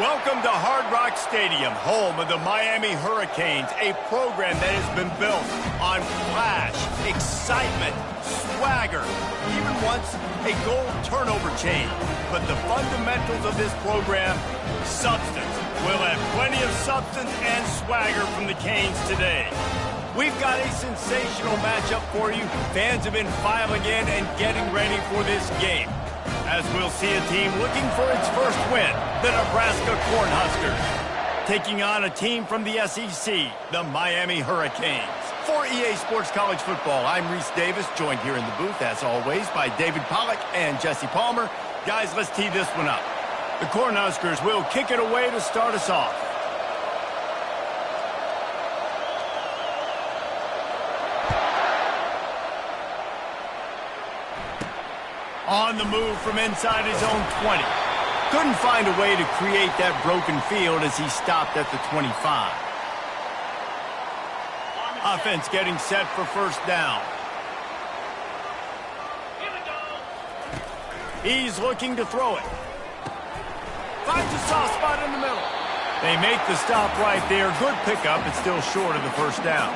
Welcome to Hard Rock Stadium, home of the Miami Hurricanes, a program that has been built on flash, excitement, swagger, even once a goal turnover chain. But the fundamentals of this program, substance. We'll have plenty of substance and swagger from the Canes today. We've got a sensational matchup for you. Fans have been filing in and getting ready for this game, as we'll see a team looking for its first win, the Nebraska Cornhuskers, taking on a team from the SEC, the Miami Hurricanes. For EA Sports College Football, I'm Reese Davis, joined here in the booth, as always, by David Pollack and Jesse Palmer. Guys, let's tee this one up. The Cornhuskers will kick it away to start us off. On the move from inside his own 20. Couldn't find a way to create that broken field as he stopped at the 25. Offense getting set for first down. He's looking to throw it. Finds a soft spot in the middle. They make the stop right there. Good pickup, but still short of the first down.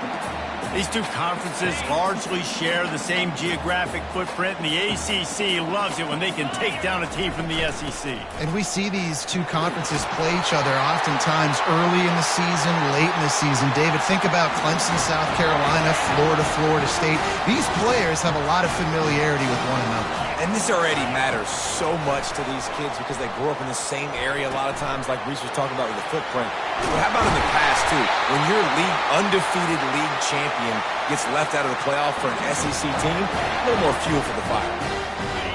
These two conferences largely share the same geographic footprint, and the ACC loves it when they can take down a team from the SEC. And we see these two conferences play each other oftentimes early in the season, late in the season. David, think about Clemson, South Carolina, Florida State. These players have a lot of familiarity with one another. And this already matters so much to these kids because they grew up in the same area a lot of times, like Reese was talking about with the footprint. But how about in the past, too? When your undefeated league champion gets left out of the playoff for an SEC team, a little more fuel for the fire.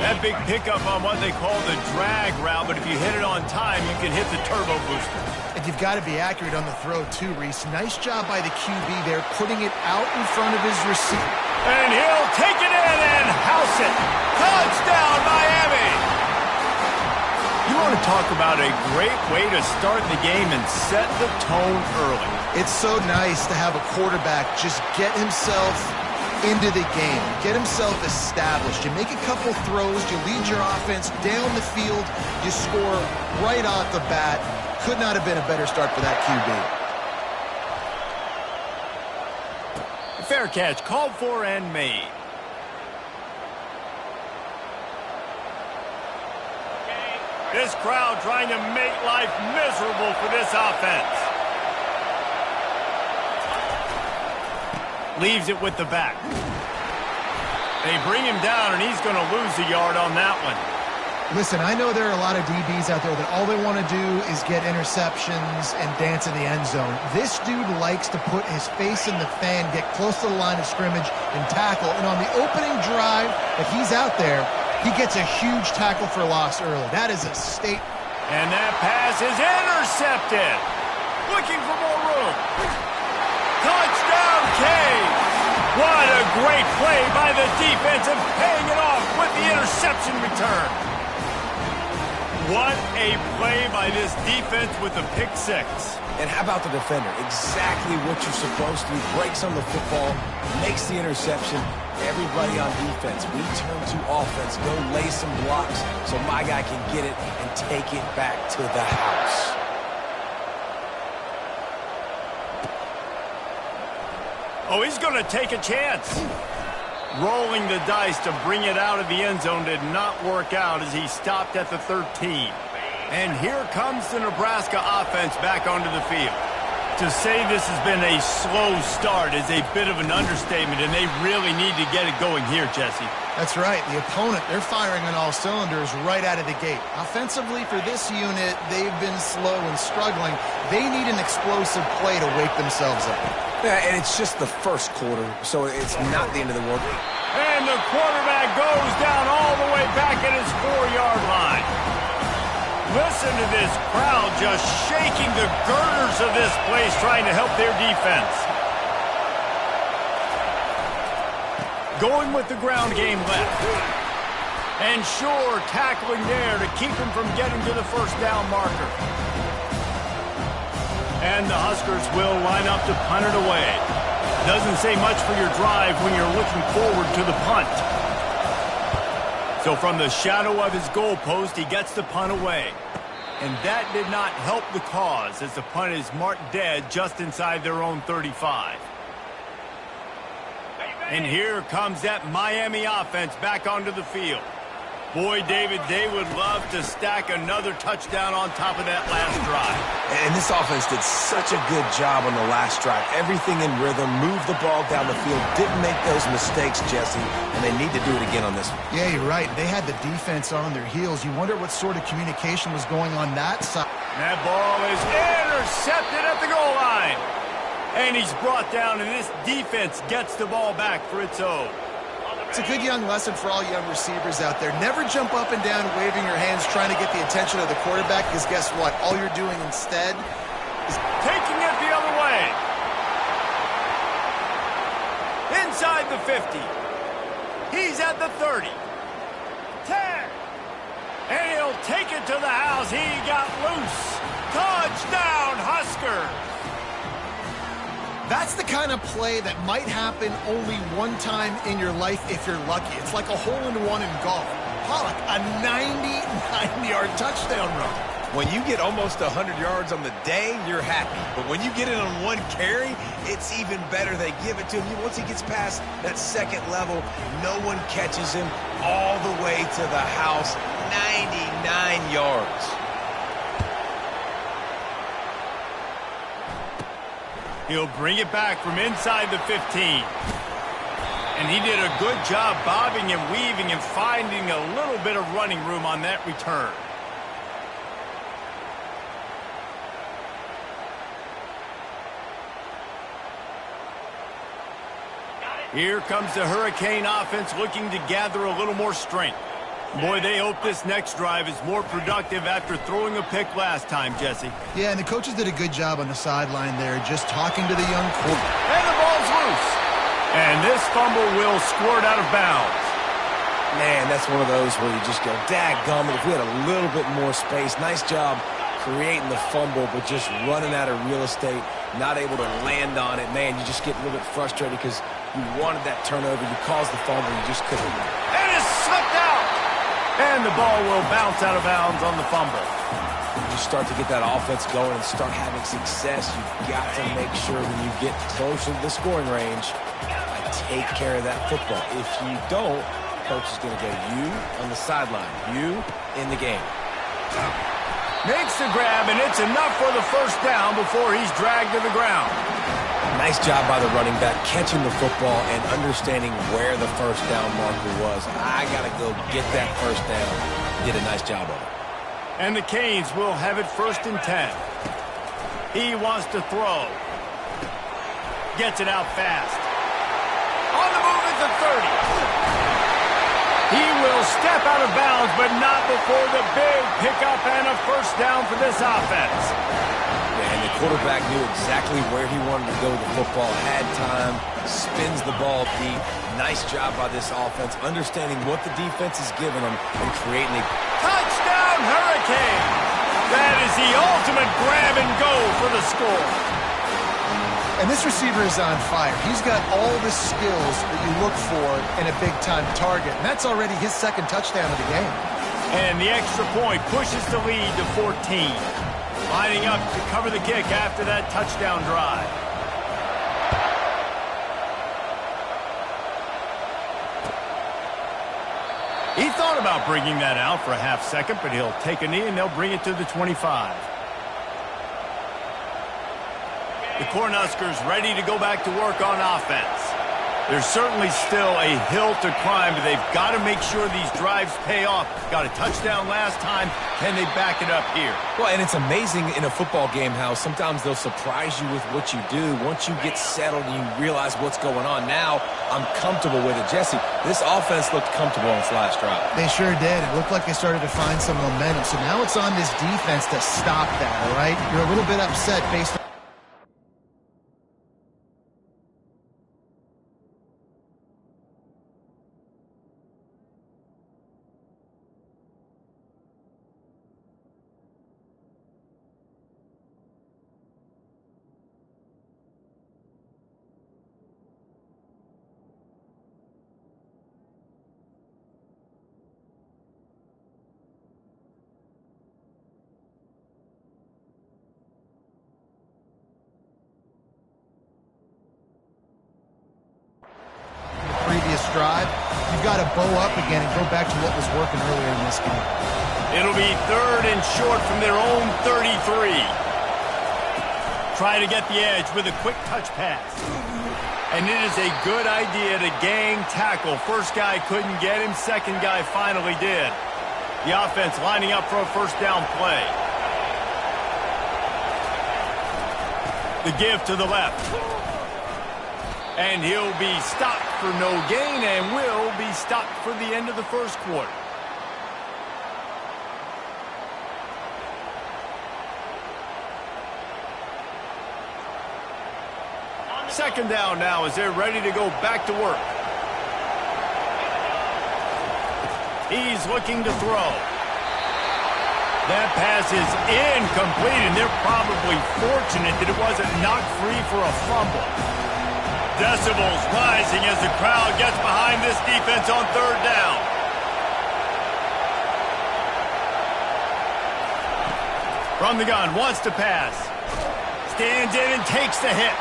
That big pickup on what they call the drag route, but if you hit it on time, you can hit the turbo booster. And you've got to be accurate on the throw, too, Reese. Nice job by the QB there, putting it out in front of his receiver. And he'll take it in and house it. Touchdown, Miami! You want to talk about a great way to start the game and set the tone early. It's so nice to have a quarterback just get himself into the game, get himself established. You make a couple throws, you lead your offense down the field, you score right off the bat. Could not have been a better start for that QB. Fair catch, called for and made. This crowd trying to make life miserable for this offense. Leaves it with the back. They bring him down, and he's going to lose a yard on that one. Listen, I know there are a lot of DBs out there that all they want to do is get interceptions and dance in the end zone. This dude likes to put his face in the fan, get close to the line of scrimmage, and tackle. And on the opening drive that he's out there, he gets a huge tackle for loss early. That is a statement. And that pass is intercepted. Looking for more room. Touchdown, Canes! What a great play by the defense and paying it off with the interception return. What a play by this defense with the pick six. And how about the defender? Exactly what you're supposed to do. Breaks on the football, makes the interception. Everybody on defense, we turn to offense. Go lay some blocks so my guy can get it and take it back to the house. Oh, he's going to take a chance. Rolling the dice to bring it out of the end zone did not work out as he stopped at the 13. And here comes the Nebraska offense back onto the field. To say this has been a slow start is a bit of an understatement, and they really need to get it going here, Jesse. That's right. The opponent, they're firing on all cylinders right out of the gate. Offensively, for this unit, they've been slow and struggling. They need an explosive play to wake themselves up. Yeah, and it's just the first quarter, so it's not the end of the world. And the quarterback goes down all the way back at his 4-yard line. Listen to this crowd just shaking the girders of this place trying to help their defense. Going with the ground game left. And sure, tackling there to keep him from getting to the first down marker. And the Huskers will line up to punt it away. Doesn't say much for your drive when you're looking forward to the punt. So from the shadow of his goalpost, he gets the punt away. And that did not help the cause as the punt is marked dead just inside their own 35. And here comes that Miami offense back onto the field. Boy, David, they would love to stack another touchdown on top of that last drive. And this offense did such a good job on the last drive. Everything in rhythm, moved the ball down the field, didn't make those mistakes, Jesse, and they need to do it again on this one. Yeah, you're right. They had the defense on their heels. You wonder what sort of communication was going on that side. That ball is intercepted at the goal line. And he's brought down, and this defense gets the ball back for its own. It's a good young lesson for all young receivers out there. Never jump up and down waving your hands trying to get the attention of the quarterback, because guess what? All you're doing instead is taking it the other way. Inside the 50. He's at the 30. 10. And he'll take it to the house. He got loose. Touchdown, Huskers. That's the kind of play that might happen only one time in your life if you're lucky. It's like a hole-in-one in golf. Pollock, a 99-yard touchdown run. When you get almost 100 yards on the day, you're happy. But when you get it on one carry, it's even better. They give it to him. Once he gets past that second level, no one catches him all the way to the house. 99 yards. He'll bring it back from inside the 15. And he did a good job bobbing and weaving and finding a little bit of running room on that return. Here comes the Hurricane offense looking to gather a little more strength. Boy, they hope this next drive is more productive after throwing a pick last time, Jesse. Yeah, and the coaches did a good job on the sideline there, just talking to the young quarterback. And the ball's loose. And this fumble will squirt out of bounds. Man, that's one of those where you just go, dadgummit, if we had a little bit more space. Nice job creating the fumble, but just running out of real estate, not able to land on it. Man, you just get a little bit frustrated because you wanted that turnover. You caused the fumble, you just couldn't. And it's slipped out. And the ball will bounce out of bounds on the fumble. You start to get that offense going and start having success. You've got to make sure when you get closer to the scoring range, take care of that football. If you don't, coach is going to go, you on the sideline, you in the game. Makes the grab, and it's enough for the first down before he's dragged to the ground. Nice job by the running back, catching the football and understanding where the first down marker was. I got to go get that first down. Did a nice job of it. And the Canes will have it 1st and 10. He wants to throw. Gets it out fast. On the move at the 30. He will step out of bounds, but not before the big pickup and a first down for this offense. And the quarterback knew exactly where he wanted to go with the football, had time, spins the ball deep. Nice job by this offense, understanding what the defense is giving them and creating a touchdown Hurricane. That is the ultimate grab and go for the score. And this receiver is on fire. He's got all the skills that you look for in a big-time target. And that's already his second touchdown of the game. And the extra point pushes the lead to 14. Lining up to cover the kick after that touchdown drive. He thought about bringing that out for a half second, but he'll take a knee and they'll bring it to the 25. The Cornhuskers ready to go back to work on offense. There's certainly still a hill to climb, but they've got to make sure these drives pay off. Got a touchdown last time. Can they back it up here? Well, and it's amazing in a football game how sometimes they'll surprise you with what you do. Once you get settled and you realize what's going on, now I'm comfortable with it. Jesse, this offense looked comfortable on its last drive. They sure did. It looked like they started to find some momentum. So now it's on this defense to stop that, all right? You're a little bit upset based on previous drive. You've got to bow up again and go back to what was working earlier in this game. It'll be 3rd and short from their own 33. Try to get the edge with a quick touch pass. And it is a good idea to gang tackle. First guy couldn't get him. Second guy finally did. The offense lining up for a first down play. The give to the left. And he'll be stopped for no gain and will be stopped for the end of the first quarter. Second down now as they're ready to go back to work. He's looking to throw. That pass is incomplete, and they're probably fortunate that it wasn't knocked free for a fumble. Decibels rising as the crowd gets behind this defense on 3rd down. From the gun, wants to pass. Stands in and takes the hit.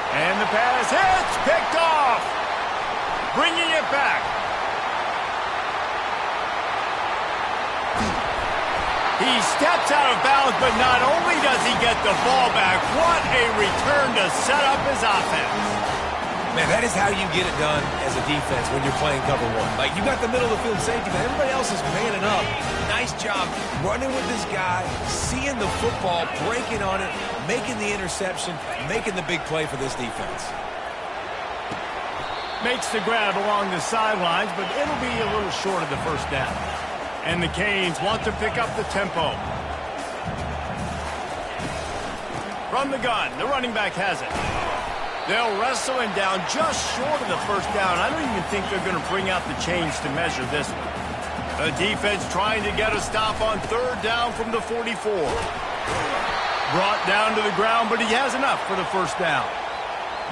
And the pass hits, picked off. Bringing it back. He steps out of bounds, but not only does he get the ball back, what a return to set up his offense. Man, that is how you get it done as a defense when you're playing cover one. Like, you got the middle of the field safety, but everybody else is manning up. Nice job running with this guy, seeing the football, breaking on it, making the interception, making the big play for this defense. Makes the grab along the sidelines, but it'll be a little short of the first down. And the Canes want to pick up the tempo. From the gun, the running back has it. They'll wrestle him down just short of the first down. I don't even think they're going to bring out the chains to measure this one. The defense trying to get a stop on 3rd down from the 44. Brought down to the ground, but he has enough for the first down.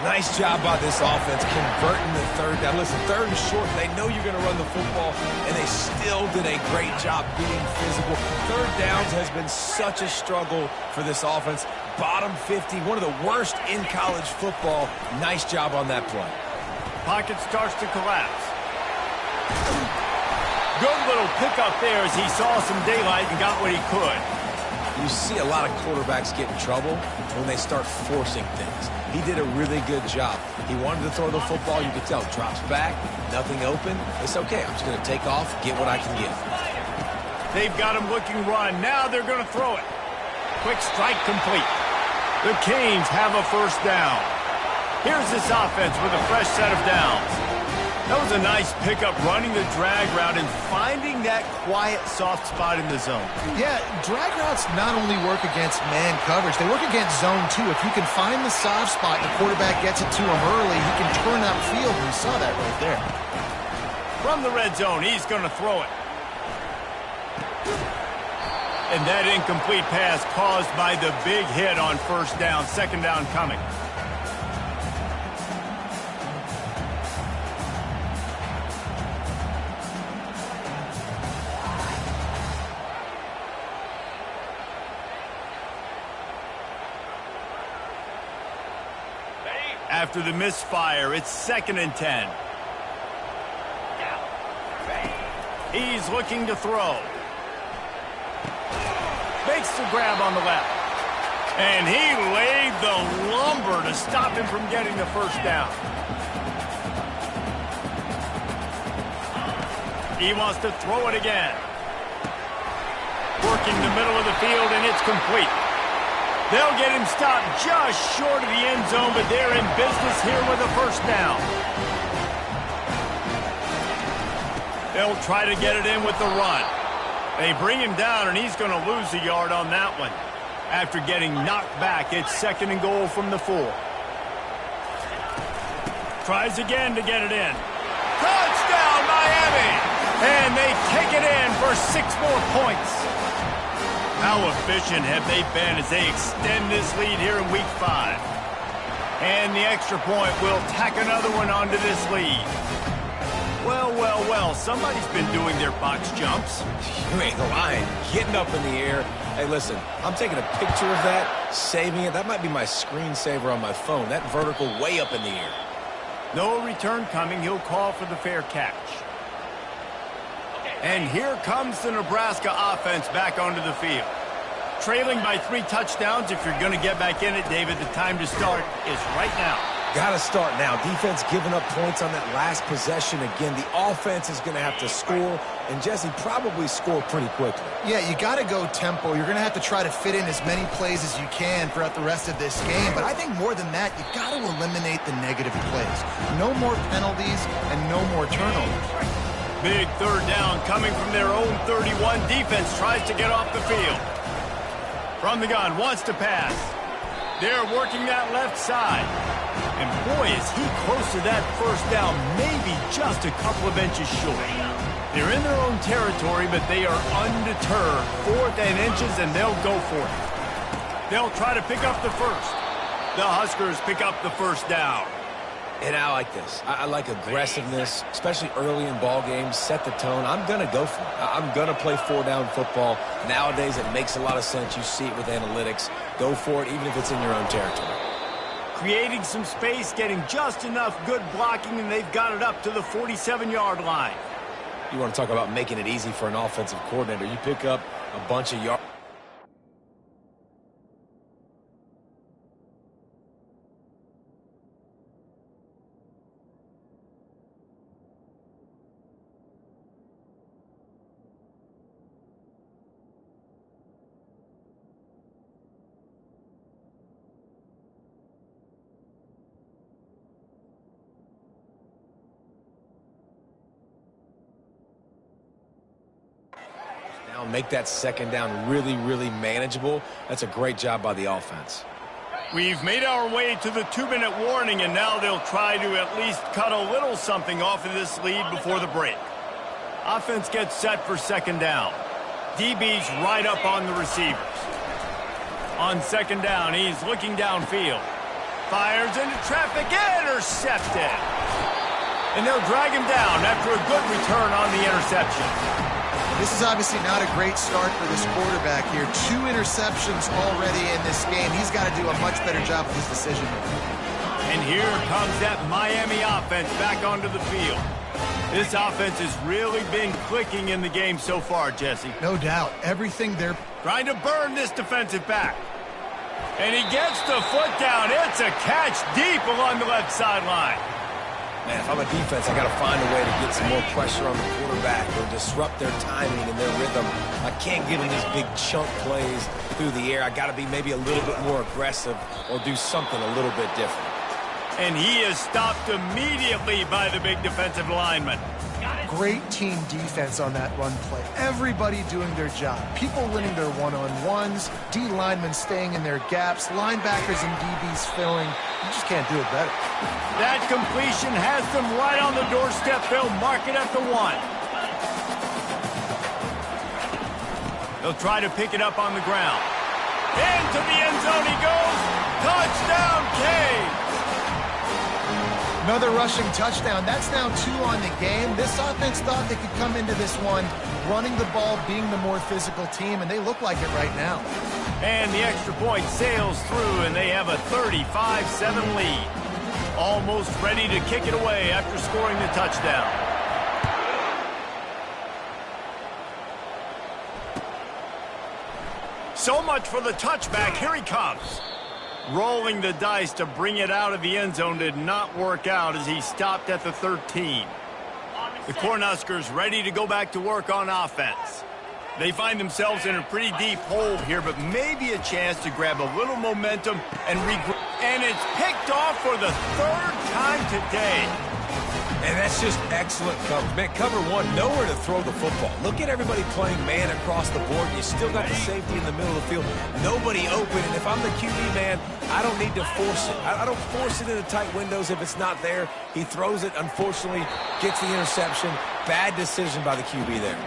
Nice job by this offense converting the 3rd down. Listen, 3rd and short, they know you're going to run the football, and they still did a great job being physical. 3rd downs has been such a struggle for this offense. Bottom 50, one of the worst in college football. Nice job on that play. Pocket starts to collapse. Good little pickup there as he saw some daylight and got what he could. You see a lot of quarterbacks get in trouble when they start forcing things. He did a really good job. He wanted to throw the football. You could tell. Drops back, nothing open. It's okay. I'm just going to take off, get what I can get. They've got him looking run. Now they're going to throw it. Quick strike complete. The Canes have a first down. Here's this offense with a fresh set of downs. That was a nice pickup, running the drag route and finding that quiet, soft spot in the zone. Yeah, drag routes not only work against man coverage, they work against zone too. If you can find the soft spot and the quarterback gets it to him early, he can turn upfield, and we saw that right there. From the red zone, he's going to throw it. And that incomplete pass caused by the big hit on first down. Second down coming. After the misfire, it's 2nd and 10. He's looking to throw. Makes the grab on the left. And he laid the lumber to stop him from getting the first down. He wants to throw it again. Working the middle of the field, and it's complete. They'll get him stopped just short of the end zone, but they're in business here with a first down. They'll try to get it in with the run. They bring him down, and he's going to lose a yard on that one. After getting knocked back, it's 2nd and goal from the 4. Tries again to get it in. Touchdown, Miami! And they take it in for 6 more points. How efficient have they been as they extend this lead here in Week 5? And the extra point will tack another one onto this lead. Well, well, well, somebody's been doing their box jumps. You ain't lying. Getting up in the air. Hey, listen, I'm taking a picture of that, saving it. That might be my screensaver on my phone. That vertical way up in the air. No return coming. He'll call for the fair catch. And here comes the Nebraska offense back onto the field. Trailing by 3 touchdowns. If you're going to get back in it, David, the time to start is right now. Got to start now. Defense giving up points on that last possession. Again, the offense is going to have to score, and Jesse probably score pretty quickly. Yeah, you got to go tempo. You're going to have to try to fit in as many plays as you can throughout the rest of this game. But I think more than that, you got to eliminate the negative plays. No more penalties and no more turnovers. Big third down coming from their own 31. Defense tries to get off the field. From the gun, wants to pass. They're working that left side. And boy, is he close to that first down, maybe just a couple of inches short. They're in their own territory, but they are undeterred. 4th and inches, and they'll go for it. They'll try to pick up the first. The Huskers pick up the first down. And I like this. I like aggressiveness, especially early in ball games. Set the tone. I'm going to go for it. I'm going to play 4-down football. Nowadays, it makes a lot of sense. You see it with analytics. Go for it, even if it's in your own territory. Creating some space, getting just enough good blocking, and they've got it up to the 47-yard line. You want to talk about making it easy for an offensive coordinator. You pick up a bunch of yards. Make that second down really, really manageable. That's a great job by the offense. We've made our way to the 2-minute warning, and now they'll try to at least cut a little something off of this lead before the break. Offense gets set for second down. DB's right up on the receivers. On second down, he's looking downfield. Fires into traffic, intercepted. And they'll drag him down after a good return on the interception. This is obviously not a great start for this quarterback here. 2 interceptions already in this game. He's got to do a much better job with his decision. And here comes that Miami offense back onto the field. This offense has really been clicking in the game so far, Jesse. No doubt. Everything they're trying to burn this defensive back. And he gets the foot down. It's a catch deep along the left sideline. Man, if I'm a defense, I got to find a way to get some more pressure on the quarterback or disrupt their timing and their rhythm. I can't give them these big chunk plays through the air. I got to be maybe a little bit more aggressive or do something a little bit different. And he is stopped immediately by the big defensive lineman. Great team defense on that run play. Everybody doing their job. People winning their one-on-ones, D linemen staying in their gaps, linebackers and DBs filling. You just can't do it better. That completion has them right on the doorstep. They'll mark it at the 1. They'll try to pick it up on the ground. Into the end zone he goes. Touchdown, Cade. Another rushing touchdown. That's now 2 on the game. This offense thought they could come into this one running the ball, being the more physical team, and they look like it right now. And the extra point sails through, and they have a 35-7 lead. Almost ready to kick it away after scoring the touchdown. So much for the touchback. Here he comes. Rolling the dice to bring it out of the end zone did not work out as he stopped at the 13. The Cornhuskers ready to go back to work on offense. They find themselves in a pretty deep hole here, but maybe a chance to grab a little momentum and regroup. And it's picked off for the 3rd time today. And that's just excellent coverage. Man, cover 1, nowhere to throw the football. Look at everybody playing man across the board. You still got the safety in the middle of the field. Nobody open. And if I'm the QB, man, I don't need to force it. I don't force it into tight windows if it's not there. He throws it, unfortunately, gets the interception. Bad decision by the QB there.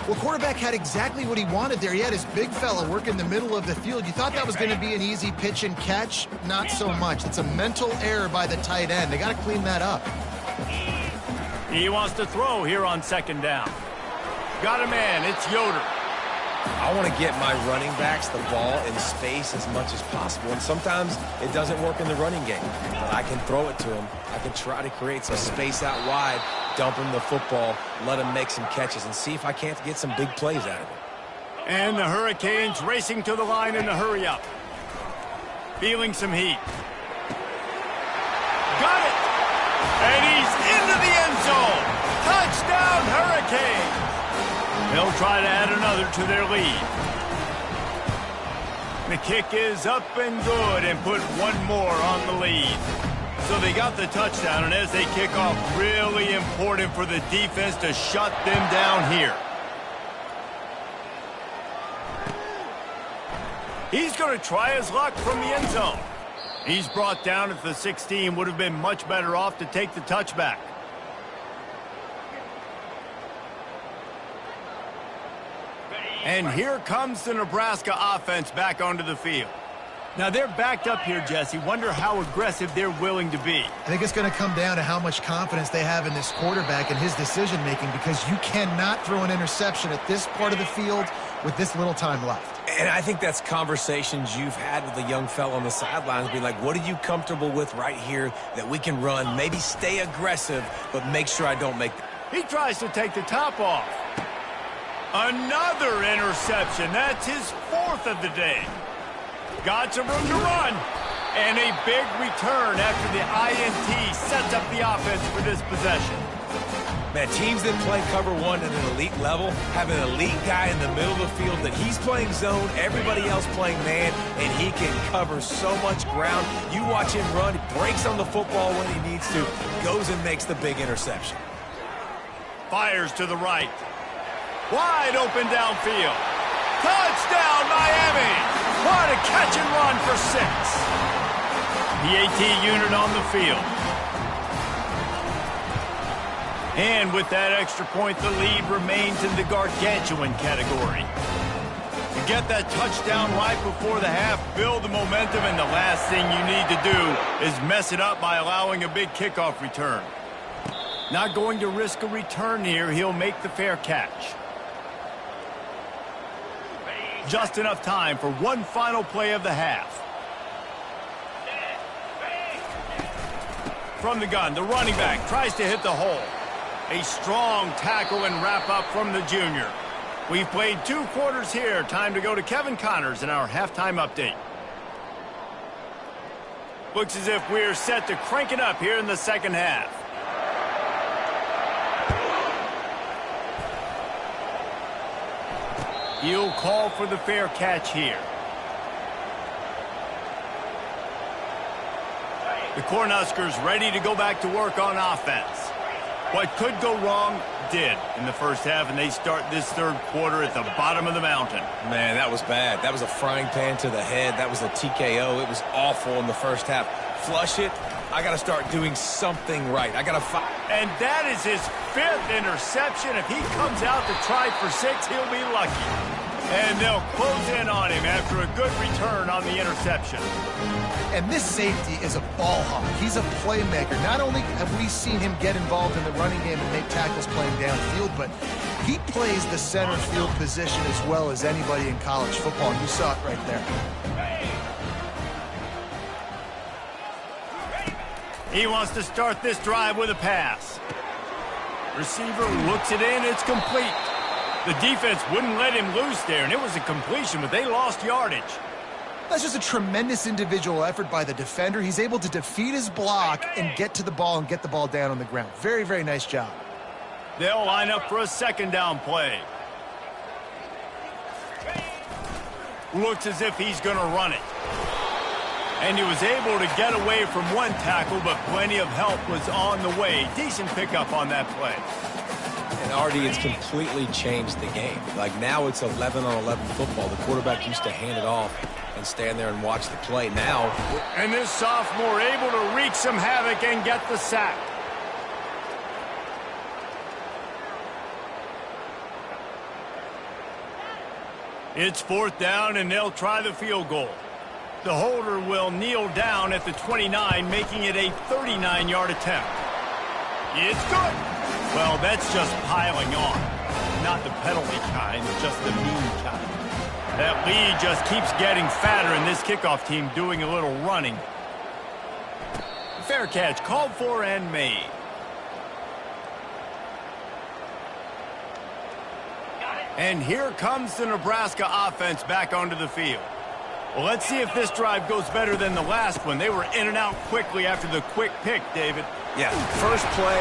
Well, quarterback had exactly what he wanted there. He had his big fella work in the middle of the field. You thought that was going to be an easy pitch and catch. Not so much. It's a mental error by the tight end. They got to clean that up. He wants to throw here on second down. Got a man. It's Yoder. I want to get my running backs the ball in space as much as possible. And sometimes it doesn't work in the running game. But I can throw it to him. I can try to create some space out wide, dump him the football, let him make some catches, and see if I can't get some big plays out of it. And the Hurricanes racing to the line in a hurry-up. Feeling some heat. Got it! And he's into the end zone! Touchdown, Hurricanes! They'll try to add another to their lead. The kick is up and good and put one more on the lead. So they got the touchdown, and as they kick off, really important for the defense to shut them down here. He's going to try his luck from the end zone. He's brought down at the 16, would have been much better off to take the touchback. And here comes the Nebraska offense back onto the field. Now, they're backed up here, Jesse. Wonder how aggressive they're willing to be. I think it's going to come down to how much confidence they have in this quarterback and his decision-making, because you cannot throw an interception at this part of the field with this little time left. And I think that's conversations you've had with the young fella on the sidelines, being like, what are you comfortable with right here that we can run? Maybe stay aggressive, but make sure I don't make that. He tries to take the top off. Another interception. That's his fourth of the day. Got some room to run. And a big return after the INT sets up the offense for this possession. Man, teams that play cover one at an elite level have an elite guy in the middle of the field that he's playing zone, everybody else playing man, and he can cover so much ground. You watch him run, he breaks on the football when he needs to, goes and makes the big interception. Fires to the right. Wide open downfield. Touchdown, Miami! What a catch and run for 6. The AT unit on the field. And with that extra point, the lead remains in the gargantuan category. To get that touchdown right before the half, build the momentum, and the last thing you need to do is mess it up by allowing a big kickoff return. Not going to risk a return here. He'll make the fair catch. Just enough time for one final play of the half. From the gun, the running back tries to hit the hole. A strong tackle and wrap up from the junior. We've played 2 quarters here. Time to go to Kevin Connors in our halftime update. Looks as if we're set to crank it up here in the second half. He'll call for the fair catch here. The Cornhuskers ready to go back to work on offense. What could go wrong did in the first half, and they start this third quarter at the bottom of the mountain. Man, that was bad. That was a frying pan to the head. That was a TKO. It was awful in the first half. Flush it. I got to start doing something right. I got to fight. And that is his 5th interception. If he comes out to try for 6, he'll be lucky. And they'll close in on him after a good return on the interception. And this safety is a ball hawk. He's a playmaker. Not only have we seen him get involved in the running game and make tackles playing downfield, but he plays the center field position as well as anybody in college football. You saw it right there. He wants to start this drive with a pass. Receiver looks it in. It's complete. The defense wouldn't let him loose there, and it was a completion, but they lost yardage. That's just a tremendous individual effort by the defender. He's able to defeat his block and get to the ball and get the ball down on the ground. Very, very nice job. They'll line up for a second down play. Looks as if he's going to run it. And he was able to get away from one tackle, but plenty of help was on the way. Decent pickup on that play. And Artie, it's completely changed the game. Like now it's 11-on-11 football. The quarterback used to hand it off and stand there and watch the play. Now, and this sophomore able to wreak some havoc and get the sack. It's 4th down, and they'll try the field goal. The holder will kneel down at the 29, making it a 39-yard attempt. It's good. Well, that's just piling on. Not the penalty kind, just the mean kind. That lead just keeps getting fatter, and this kickoff team doing a little running. Fair catch, called for and made. And here comes the Nebraska offense back onto the field. Well, let's see if this drive goes better than the last one. They were in and out quickly after the quick pick, David. Yeah, first play,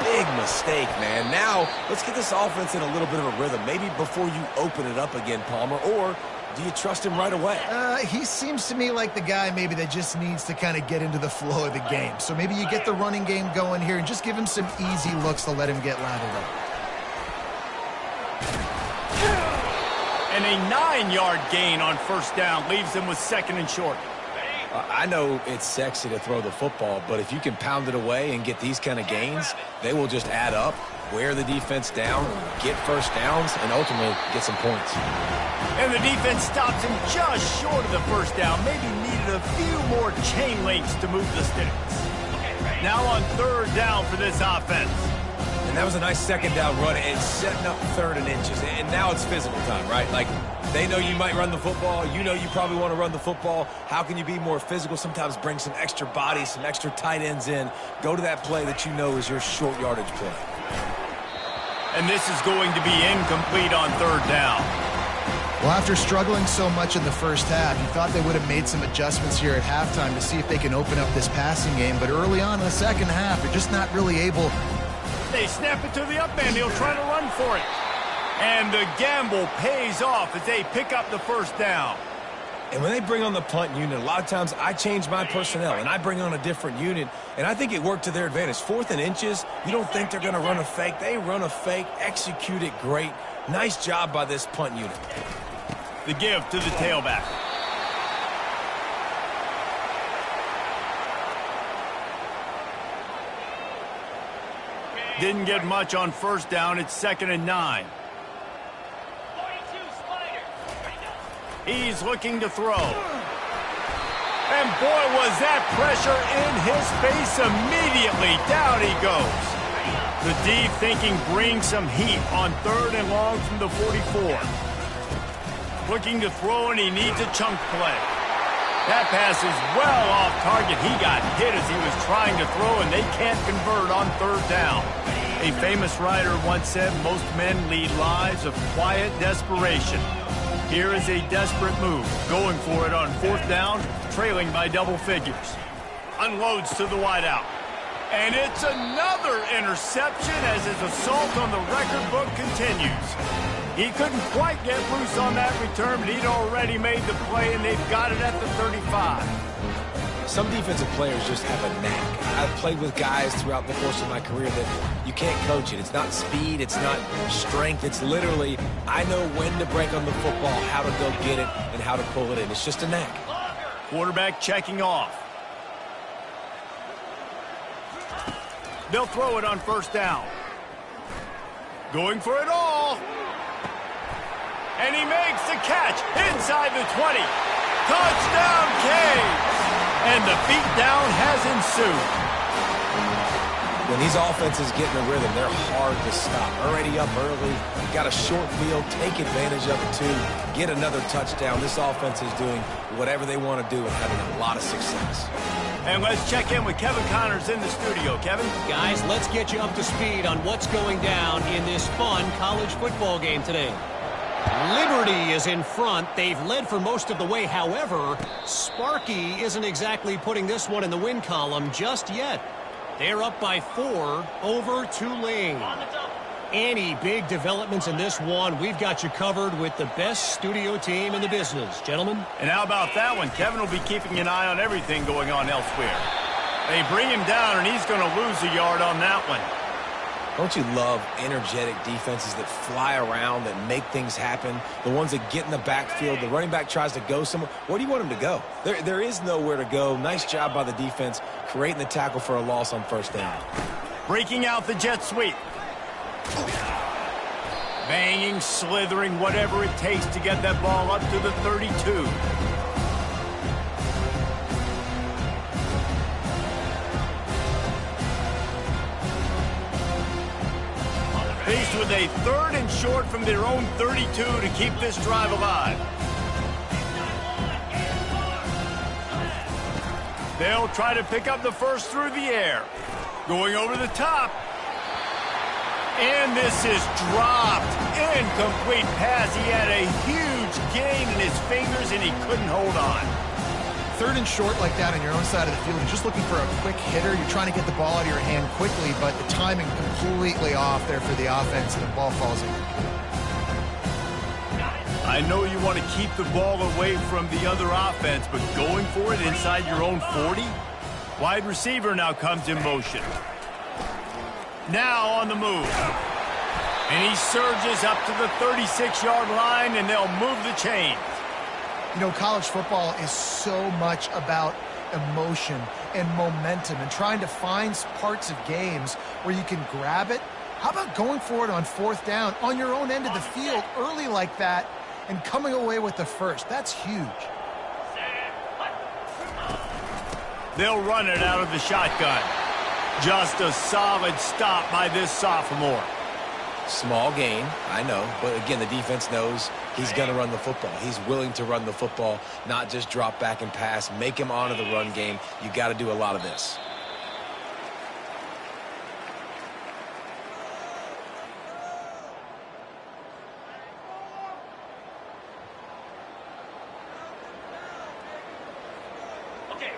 big mistake, man. Now, let's get this offense in a little bit of a rhythm. Maybe before you open it up again, Palmer, or do you trust him right away? He seems to me like the guy maybe that just needs to kind of get into the flow of the game. So maybe you get the running game going here and just give him some easy looks to let him get lathered up. And a 9-yard gain on first down leaves them with 2nd and short. I know it's sexy to throw the football, but if you can pound it away and get these kind of gains, they will just add up, wear the defense down, get first downs, and ultimately get some points. And the defense stops him just short of the first down. Maybe needed a few more chain links to move the sticks. Now on 3rd down for this offense. And that was a nice 2nd down run and setting up 3rd and inches. And now it's physical time, right? Like, they know you might run the football. You know you probably want to run the football. How can you be more physical? Sometimes bring some extra bodies, some extra tight ends in. Go to that play that you know is your short yardage play. And this is going to be incomplete on 3rd down. Well, after struggling so much in the first half, you thought they would have made some adjustments here at halftime to see if they can open up this passing game. But early on in the second half, they're just not really able. They snap it to the up end. He'll try to run for it. And the gamble pays off as they pick up the first down. And when they bring on the punt unit, a lot of times I change my personnel and I bring on a different unit, and I think it worked to their advantage. 4th and inches, you don't think they're going to run a fake. They run a fake, execute it great. Nice job by this punt unit. The give to the tailback. Didn't get much on first down. It's 2nd and 9. He's looking to throw. And boy, was that pressure in his face immediately. Down he goes. The D thinking bring some heat on 3rd and long from the 44. Looking to throw, and he needs a chunk play. That pass is well off target. He got hit as he was trying to throw, and they can't convert on 3rd down. A famous writer once said, most men lead lives of quiet desperation. Here is a desperate move, going for it on 4th down, trailing by double figures. Unloads to the wideout. And it's another interception as his assault on the record book continues. He couldn't quite get loose on that return, but he'd already made the play, and they've got it at the 35. Some defensive players just have a knack. I've played with guys throughout the course of my career that you can't coach it. It's not speed, it's not strength. It's literally, I know when to break on the football, how to go get it, and how to pull it in. It's just a knack. Quarterback checking off. They'll throw it on 1st down. Going for it all. And he makes the catch inside the 20. Touchdown, Canes! And the beatdown has ensued. When these offenses get in a rhythm, they're hard to stop. Already up early, got a short field, take advantage of it too, get another touchdown. This offense is doing whatever they want to do and having a lot of success. And let's check in with Kevin Connors in the studio. Kevin? Guys, let's get you up to speed on what's going down in this fun college football game today. Liberty is in front. They've led for most of the way. However, Sparky isn't exactly putting this one in the win column just yet. They're up by 4 over Tulane. Any big developments in this one, we've got you covered with the best studio team in the business, gentlemen. And how about that one? Kevin will be keeping an eye on everything going on elsewhere. They bring him down, and he's going to lose a yard on that one. Don't you love energetic defenses that fly around, that make things happen? The ones that get in the backfield, the running back tries to go somewhere. Where do you want him to go? There is nowhere to go. Nice job by the defense, creating the tackle for a loss on 1st down. Breaking out the jet sweep. Banging, slithering, whatever it takes to get that ball up to the 32. Faced with a 3rd and short from their own 32 to keep this drive alive. They'll try to pick up the first through the air. Going over the top. And this is dropped. Incomplete pass. He had a huge gain in his fingers, and he couldn't hold on. Third and short like that on your own side of the field, you're just looking for a quick hitter. You're trying to get the ball out of your hand quickly, but the timing completely off there for the offense, and the ball falls in. I know you want to keep the ball away from the other offense, but going for it inside your own 40? Wide receiver now comes in motion. Now on the move. And he surges up to the 36-yard line, and they'll move the chains. You know, college football is so much about emotion and momentum and trying to find parts of games where you can grab it. How about going for it on fourth down on your own end of the field early like that and coming away with the first? That's huge. They'll run it out of the shotgun. Just a solid stop by this sophomore. Small gain, I know, but again, the defense knows he's going to run the football. He's willing to run the football, not just drop back and pass, make him honor the run game. You got to do a lot of this.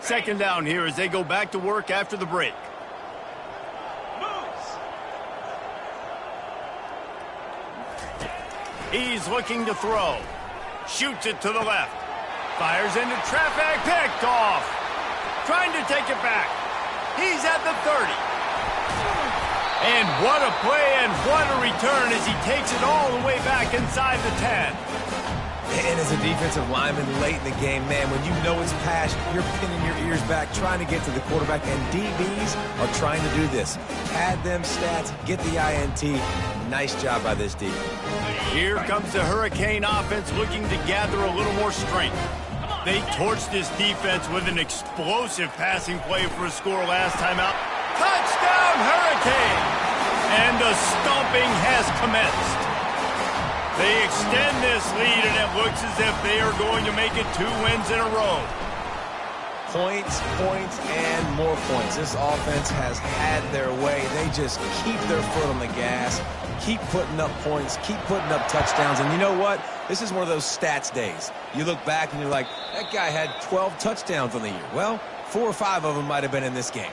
Second down here as they go back to work after the break. He's looking to throw. Shoots it to the left. Fires into traffic. Picked off. Trying to take it back. He's at the 30. And what a play and what a return as he takes it all the way back inside the 10. And as a defensive lineman late in the game, man, when you know it's passed, you're pinning your ears back, trying to get to the quarterback, and DBs are trying to do this. Pad them stats, get the INT. Nice job by this D. Here comes the Hurricane offense looking to gather a little more strength. They torched this defense with an explosive passing play for a score last time out. Touchdown, Hurricane! And the stomping has commenced. They extend this lead, and it looks as if they are going to make it 2 wins in a row. Points, points, and more points. This offense has had their way. They just keep their foot on the gas, keep putting up points, keep putting up touchdowns. And you know what? This is one of those stats days. You look back and you're like, that guy had 12 touchdowns on the year. Well, 4 or 5 of them might have been in this game.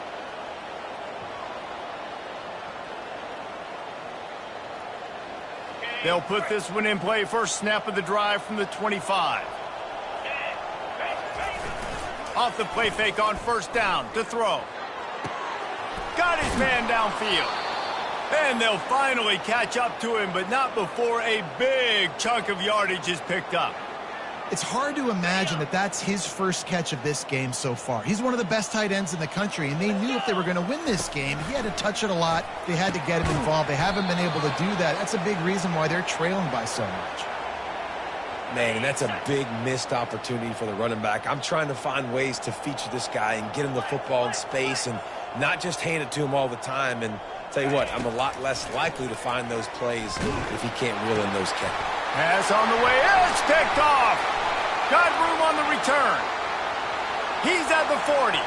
They'll put this one in play. First snap of the drive from the 25. Off the play fake on first down to throw. Got his man downfield. And they'll finally catch up to him, but not before a big chunk of yardage is picked up. It's hard to imagine that that's his first catch of this game so far. He's one of the best tight ends in the country, and they knew if they were going to win this game, he had to touch it a lot. They had to get him involved. They haven't been able to do that. That's a big reason why they're trailing by so much. Man, and that's a big missed opportunity for the running back. I'm trying to find ways to feature this guy and get him the football in space and not just hand it to him all the time. And tell you what, I'm a lot less likely to find those plays if he can't reel in those catches. Pass on the way. It's picked off. Got room on the return. He's at the 40.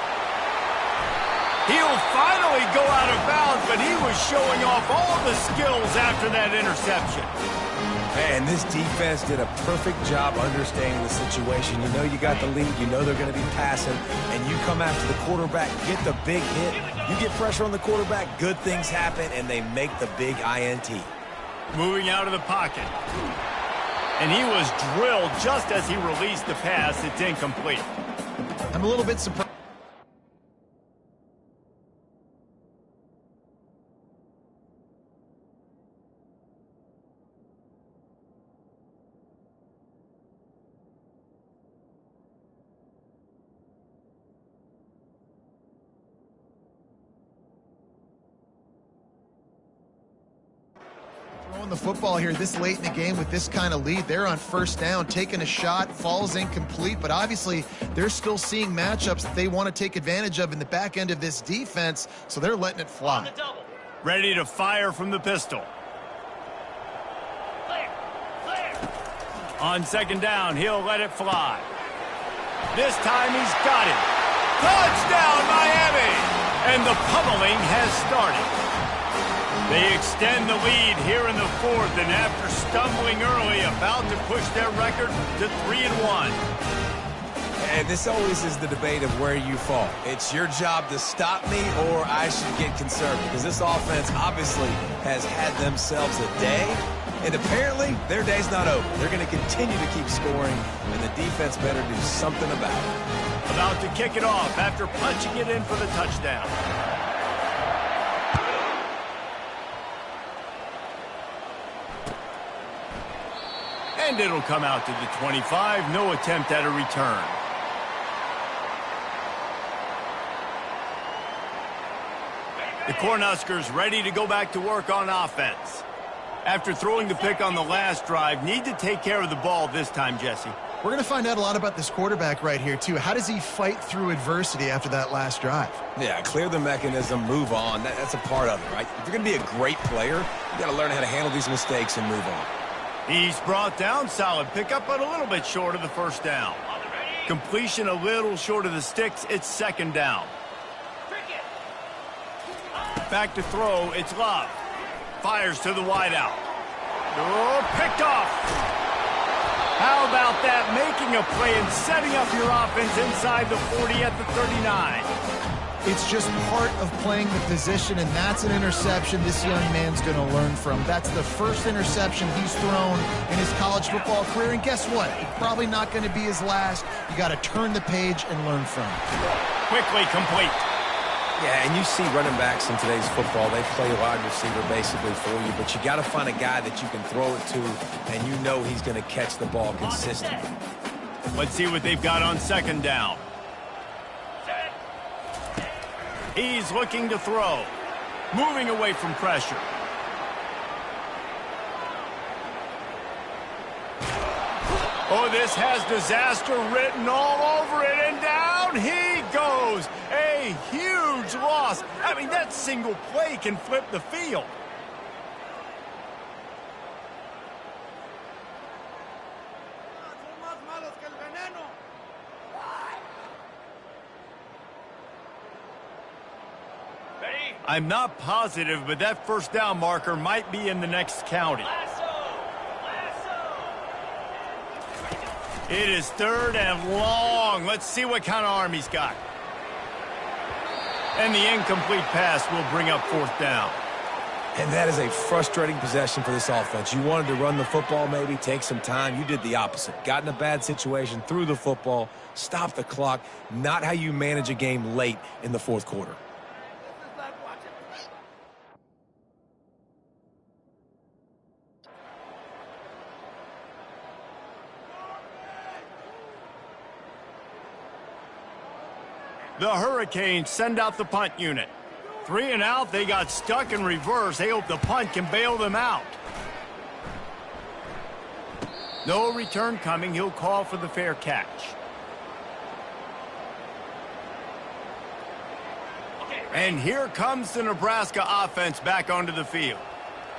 He'll finally go out of bounds, but he was showing off all the skills after that interception. Man, this defense did a perfect job understanding the situation. You know you got the lead. You know they're going to be passing. And you come after the quarterback, get the big hit. You get pressure on the quarterback, good things happen, and they make the big INT. Moving out of the pocket. And he was drilled just as he released the pass. It's incomplete. I'm a little bit surprised. Throwing the football here this late in the game with this kind of lead. They're on first down, taking a shot, falls incomplete, but obviously they're still seeing matchups that they want to take advantage of in the back end of this defense, so they're letting it fly. Ready to fire from the pistol. On second down, he'll let it fly. This time he's got him. Touchdown, Miami! And the pummeling has started. They extend the lead here in the fourth, and after stumbling early, about to push their record to 3-1. And this always is the debate of where you fall. It's your job to stop me, or I should get concerned, because this offense obviously has had themselves a day, and apparently their day's not over. They're going to continue to keep scoring, and the defense better do something about it. About to kick it off after punching it in for the touchdown. And it'll come out to the 25. No attempt at a return. The Cornhuskers ready to go back to work on offense. After throwing the pick on the last drive, need to take care of the ball this time, Jesse. We're going to find out a lot about this quarterback right here, too. How does he fight through adversity after that last drive? Yeah, clear the mechanism, move on. That's a part of it, right? If you're going to be a great player, you got to learn how to handle these mistakes and move on. He's brought down, solid pickup, but a little bit short of the first down. Completion a little short of the sticks. It's second down. Back to throw. It's Love. Fires to the wideout. Oh, picked off. How about that? Making a play and setting up your offense inside the 40 at the 39. It's just part of playing the position, and that's an interception this young man's going to learn from. That's the first interception he's thrown in his college football career, and guess what? It's probably not going to be his last. You got to turn the page and learn from it. Quickly complete. Yeah, and you see running backs in today's football, they play wide receiver basically for you, but you got to find a guy that you can throw it to, and you know he's going to catch the ball consistently. Let's see what they've got on second down. He's looking to throw. Moving away from pressure. Oh, this has disaster written all over it, and down he goes. A huge loss. I mean, that single play can flip the field. I'm not positive, but that first down marker might be in the next county. It is third and long. Let's see what kind of arm he's got. And the incomplete pass will bring up fourth down. And that is a frustrating possession for this offense. You wanted to run the football, maybe take some time. You did the opposite. Got in a bad situation, threw the football, stopped the clock. Not how you manage a game late in the fourth quarter. The Hurricanes send out the punt unit. 3 and out, they got stuck in reverse. They hope the punt can bail them out. No return coming. He'll call for the fair catch. And here comes the Nebraska offense back onto the field.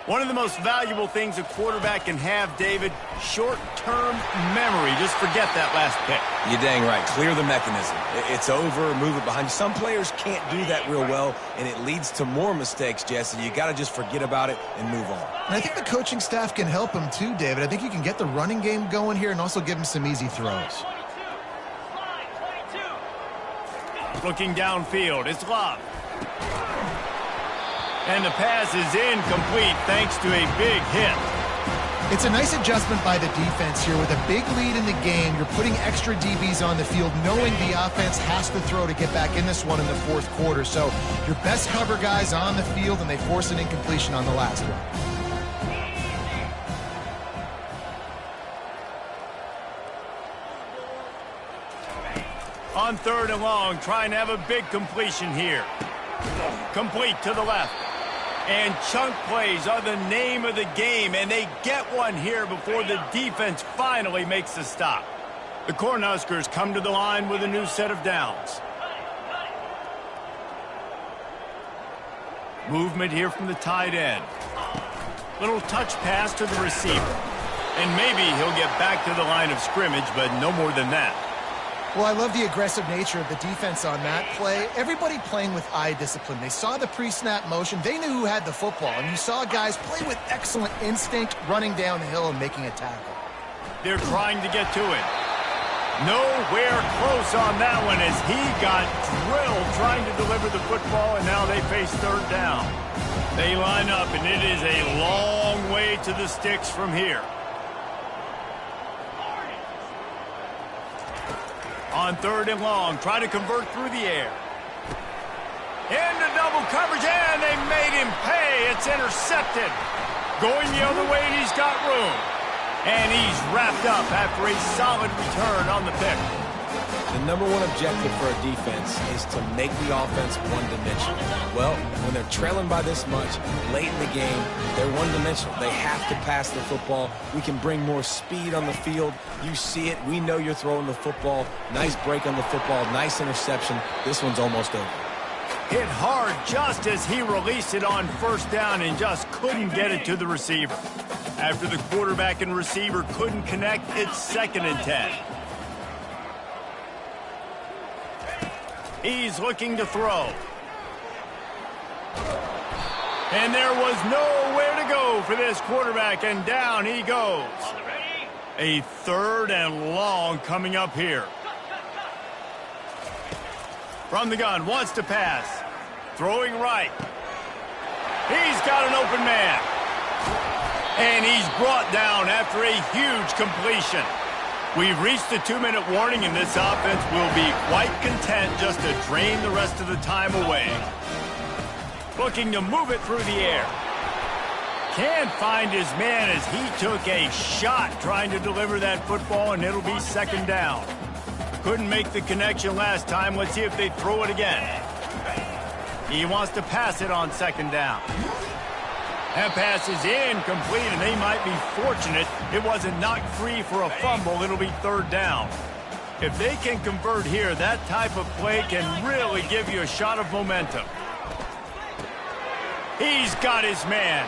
One of the most valuable things a quarterback can have, David, short-term memory. Just forget that last pick. You're dang right. Clear the mechanism. It's over. Move it behind you. Some players can't do that real well, and it leads to more mistakes, Jesse. You got to just forget about it and move on. And I think the coaching staff can help him too, David. I think you can get the running game going here and also give him some easy throws. Looking downfield, it's Love. And the pass is incomplete thanks to a big hit. It's a nice adjustment by the defense here. With a big lead in the game, you're putting extra DBs on the field, knowing the offense has to throw to get back in this one in the fourth quarter. So your best cover guys on the field, and they force an incompletion on the last one. On third and long, trying to have a big completion here. Complete to the left. And chunk plays are the name of the game, and they get one here before the defense finally makes a stop. The Cornhuskers come to the line with a new set of downs. Movement here from the tight end. Little touch pass to the receiver. And maybe he'll get back to the line of scrimmage, but no more than that. Well, I love the aggressive nature of the defense on that play. Everybody playing with eye discipline. They saw the pre-snap motion. They knew who had the football. And you saw guys play with excellent instinct, running down the hill and making a tackle. They're trying to get to it. Nowhere close on that one as he got drilled trying to deliver the football, and now they face third down. They line up, and it is a long way to the sticks from here. On third and long, try to convert through the air. Into double coverage, and they made him pay. It's intercepted. Going the other way, and he's got room. And he's wrapped up after a solid return on the pick. The number one objective for a defense is to make the offense one-dimensional. Well, when they're trailing by this much, late in the game, they're one-dimensional. They have to pass the football. We can bring more speed on the field. You see it. We know you're throwing the football. Nice break on the football. Nice interception. This one's almost over. Hit hard just as he released it on first down and just couldn't get it to the receiver. After the quarterback and receiver couldn't connect, it's 2nd and 10. He's looking to throw. And there was nowhere to go for this quarterback, and down he goes. A 3rd and long coming up here. From the gun, wants to pass. Throwing right. He's got an open man. And he's brought down after a huge completion. We've reached the 2-minute warning, and this offense will be quite content just to drain the rest of the time away. Looking to move it through the air. Can't find his man as he took a shot trying to deliver that football, and it'll be 2nd down. Couldn't make the connection last time. Let's see if they throw it again. He wants to pass it on 2nd down. That pass is incomplete, and they might be fortunate it wasn't knocked free for a fumble. It'll be 3rd down. If they can convert here, that type of play can really give you a shot of momentum. He's got his man.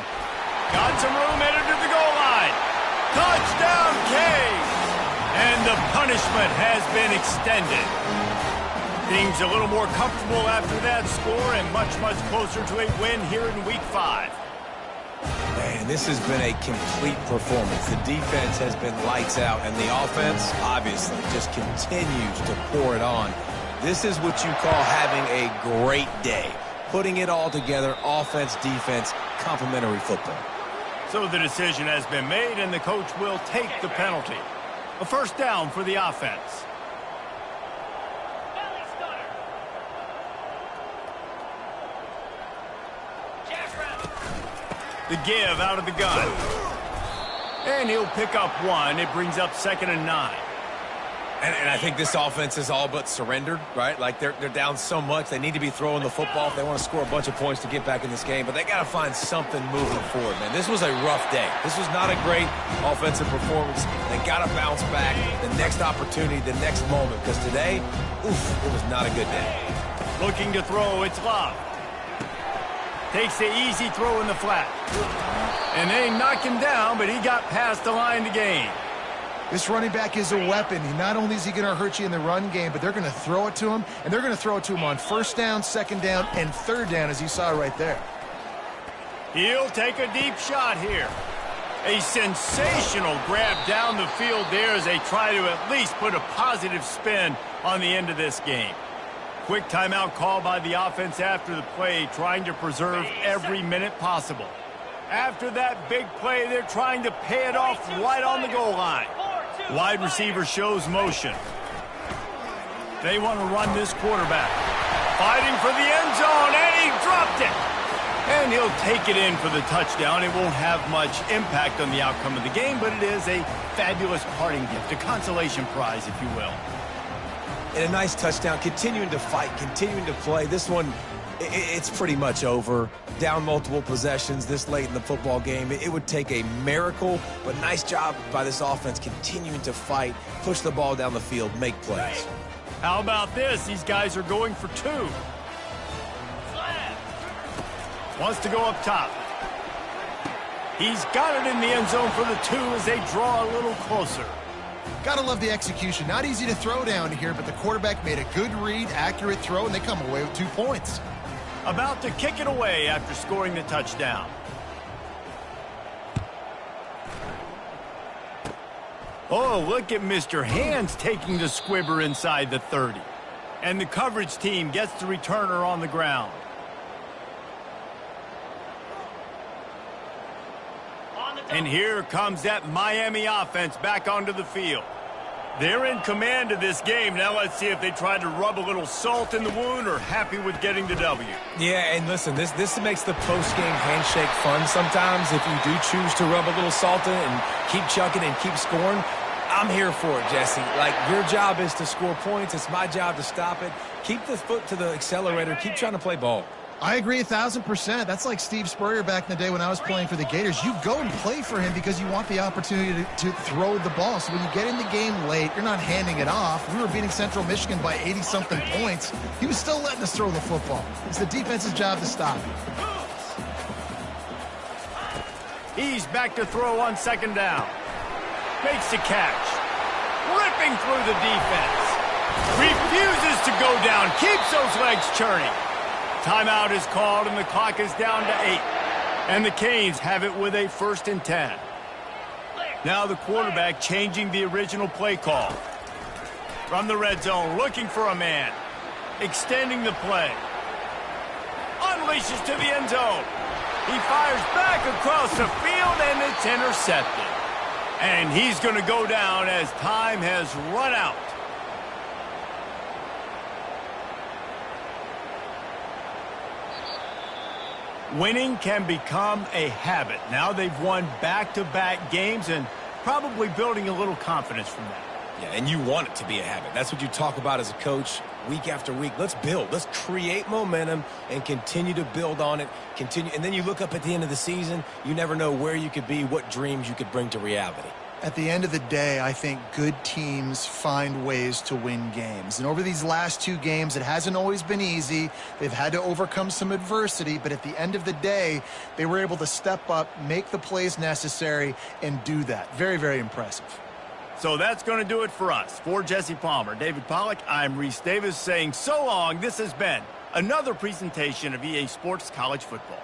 Got some room headed to the goal line. Touchdown, Caves! And the punishment has been extended. Things a little more comfortable after that score and much, much closer to a win here in Week 5. Man, this has been a complete performance. The defense has been lights out, and the offense, obviously, just continues to pour it on. This is what you call having a great day. Putting it all together, offense, defense, complementary football. So the decision has been made, and the coach will take the penalty. A 1st down for the offense. The give out of the gun. And he'll pick up 1. It brings up 2nd and 9. And I think this offense is all but surrendered, right? Like they're down so much. They need to be throwing the football if they want to score a bunch of points to get back in this game. But they got to find something moving forward, man. This was a rough day. This was not a great offensive performance. They got to bounce back the next opportunity, the next moment. Because today, oof, it was not a good day. Looking to throw, it's Love. Takes the easy throw in the flat. And they knock him down, but he got past the line to gain. This running back is a weapon. Not only is he going to hurt you in the run game, but they're going to throw it to him, and they're going to throw it to him on 1st down, 2nd down, and 3rd down, as you saw right there. He'll take a deep shot here. A sensational grab down the field there as they try to at least put a positive spin on the end of this game. Quick timeout call by the offense after the play, trying to preserve every minute possible. After that big play, they're trying to pay it off right on the goal line. Wide receiver shows motion. They want to run this quarterback. Fighting for the end zone, and he dropped it. And he'll take it in for the touchdown. It won't have much impact on the outcome of the game, but it is a fabulous parting gift, a consolation prize, if you will. And a nice touchdown, continuing to fight, continuing to play. This one, it's pretty much over. Down multiple possessions this late in the football game. It would take a miracle, but nice job by this offense continuing to fight, push the ball down the field, make plays. How about this? These guys are going for 2. Wants to go up top. He's got it in the end zone for the 2 as they draw a little closer. Gotta love the execution. Not easy to throw down here, but the quarterback made a good read, accurate throw, and they come away with 2 points. About to kick it away after scoring the touchdown. Oh, look at Mr. Hands taking the squibber inside the 30. And the coverage team gets the returner on the ground. And here comes that Miami offense back onto the field. They're in command of this game. Now let's see if they try to rub a little salt in the wound or happy with getting the W. Yeah, and listen, this makes the post-game handshake fun sometimes. If you do choose to rub a little salt in and keep chucking and keep scoring, I'm here for it, Jesse. Like, your job is to score points. It's my job to stop it. Keep the foot to the accelerator. Keep trying to play ball. I agree 1,000%. That's like Steve Spurrier back in the day when I was playing for the Gators. You go and play for him because you want the opportunity to throw the ball. So when you get in the game late, you're not handing it off. We were beating Central Michigan by 80-something points. He was still letting us throw the football. It's the defense's job to stop it. He's back to throw on second down. Makes the catch. Ripping through the defense. Refuses to go down. Keeps those legs churning. Timeout is called, and the clock is down to 8. And the Canes have it with a 1st and 10. Now the quarterback changing the original play call. From the red zone, looking for a man. Extending the play. Unleashes to the end zone. He fires back across the field, and it's intercepted. And he's going to go down as time has run out. Winning can become a habit. Now they've won back-to-back games and probably building a little confidence from that. Yeah, and you want it to be a habit. That's what you talk about as a coach week after week. Let's build. Let's create momentum and continue to build on it. Continue, and then you look up at the end of the season, you never know where you could be, what dreams you could bring to reality. At the end of the day, I think good teams find ways to win games. And over these last 2 games, it hasn't always been easy. They've had to overcome some adversity, but at the end of the day, they were able to step up, make the plays necessary, and do that. Very, very impressive. So that's going to do it for us. For Jesse Palmer, David Pollack, I'm Reese Davis saying so long. This has been another presentation of EA Sports College Football.